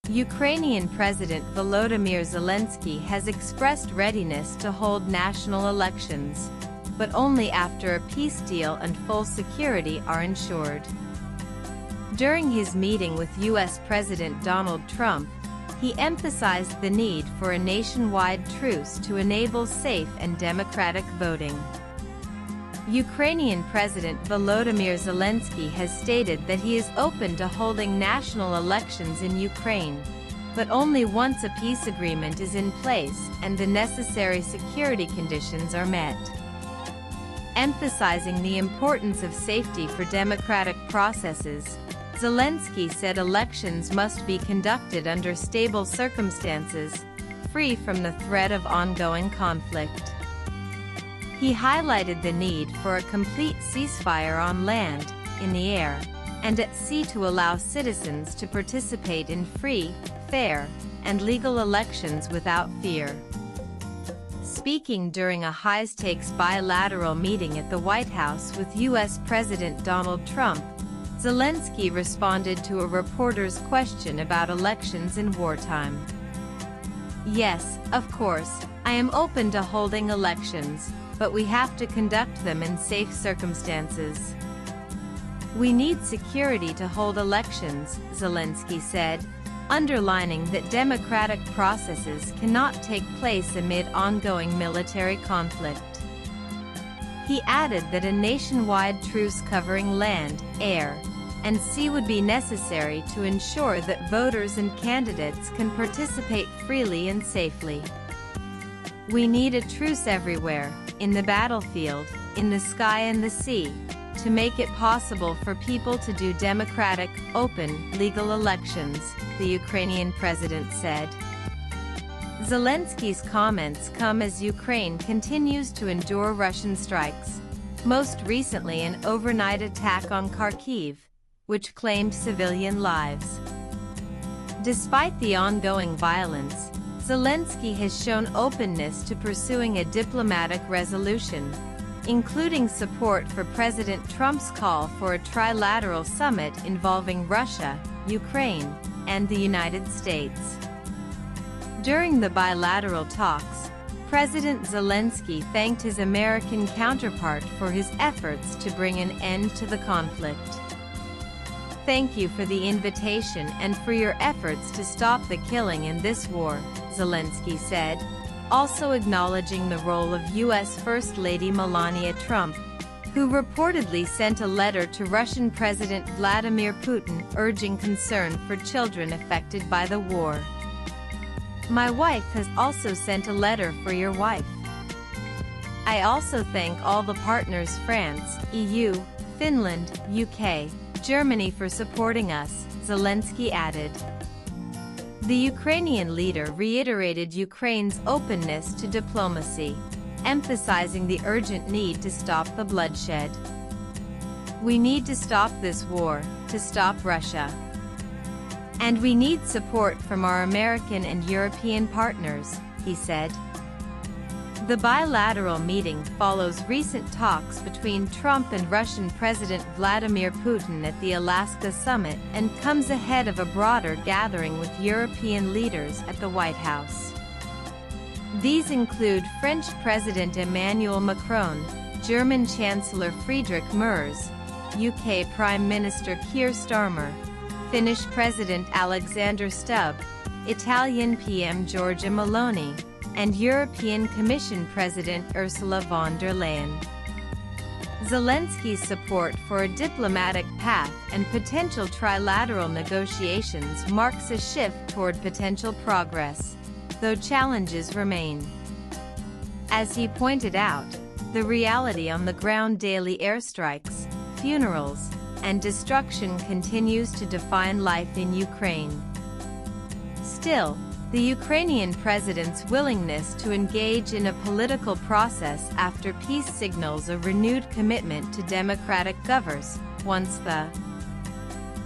Ukrainian President Volodymyr Zelenskyy has expressed readiness to hold national elections, but only after a peace deal and full security are ensured. During his meeting with U.S. President Donald Trump, he emphasized the need for a nationwide truce to enable safe and democratic voting. Ukrainian President Volodymyr Zelenskyy has stated that he is open to holding national elections in Ukraine, but only once a peace agreement is in place and the necessary security conditions are met. Emphasizing the importance of safety for democratic processes, Zelenskyy said elections must be conducted under stable circumstances, free from the threat of ongoing conflict. He highlighted the need for a complete ceasefire on land, in the air, and at sea to allow citizens to participate in free, fair, and legal elections without fear. Speaking during a high-stakes bilateral meeting at the White House with U.S. President Donald Trump, Zelenskyy responded to a reporter's question about elections in wartime. "Yes, of course, I am open to holding elections, but we have to conduct them in safe circumstances. We need security to hold elections," Zelenskyy said, underlining that democratic processes cannot take place amid ongoing military conflict. He added that a nationwide truce covering land, air, and sea would be necessary to ensure that voters and candidates can participate freely and safely. "We need a truce everywhere, in the battlefield, in the sky and the sea, to make it possible for people to do democratic, open, legal elections," the Ukrainian president said. Zelensky's comments come as Ukraine continues to endure Russian strikes, most recently an overnight attack on Kharkiv, which claimed civilian lives. Despite the ongoing violence, Zelenskyy has shown openness to pursuing a diplomatic resolution, including support for President Trump's call for a trilateral summit involving Russia, Ukraine, and the United States. During the bilateral talks, President Zelenskyy thanked his American counterpart for his efforts to bring an end to the conflict. "Thank you for the invitation and for your efforts to stop the killing in this war," Zelenskyy said, also acknowledging the role of U.S. First Lady Melania Trump, who reportedly sent a letter to Russian President Vladimir Putin urging concern for children affected by the war. "My wife has also sent a letter for your wife. I also thank all the partners France, EU, Finland, UK, Germany for supporting us," Zelenskyy added. The Ukrainian leader reiterated Ukraine's openness to diplomacy, emphasizing the urgent need to stop the bloodshed. "We need to stop this war, to stop Russia. And we need support from our American and European partners," he said. The bilateral meeting follows recent talks between Trump and Russian President Vladimir Putin at the Alaska summit and comes ahead of a broader gathering with European leaders at the White House. These include French President Emmanuel Macron, German Chancellor Friedrich Merz, UK Prime Minister Keir Starmer, Finnish President Alexander Stubb, Italian PM Giorgia Meloni, and European Commission President Ursula von der Leyen. Zelensky's support for a diplomatic path and potential trilateral negotiations marks a shift toward potential progress, though challenges remain. As he pointed out, the reality on the ground, daily airstrikes, funerals, and destruction continues to define life in Ukraine. Still, the Ukrainian president's willingness to engage in a political process after peace signals a renewed commitment to democratic governance once the